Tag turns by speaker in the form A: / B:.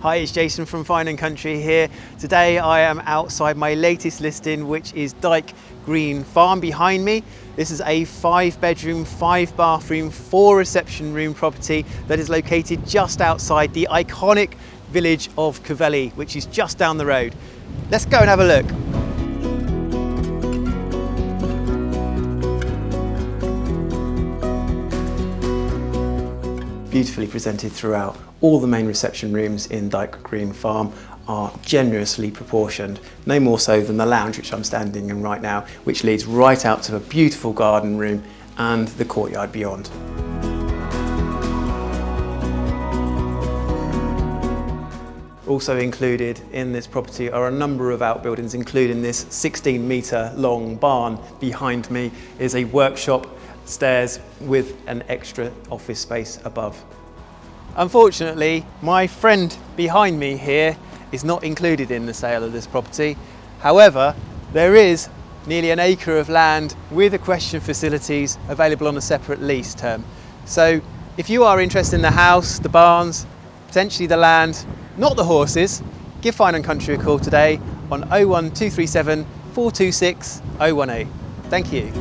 A: Hi, it's Jason from Fine & Country here. Today I am outside my latest listing, which is Dyke Green Farm behind me. This is a 5-bedroom, 5-bathroom, 4-reception room property that is located just outside the iconic village of Clovelly, which is just down the road. Let's go and have a look. Beautifully presented throughout. All the main reception rooms in Dyke Green Farm are generously proportioned, no more so than the lounge which I'm standing in right now, which leads right out to a beautiful garden room and the courtyard beyond. Also included in this property are a number of outbuildings, including this 16-metre long barn. Behind me is a workshop, stairs with an extra office space above. Unfortunately, my friend behind me here is not included in the sale of this property. However, there is nearly an acre of land with equestrian facilities available on a separate lease term. So if you are interested in the house, the barns, potentially the land, not the horses, give Fine & Country a call today on 01237 426 018. Thank you.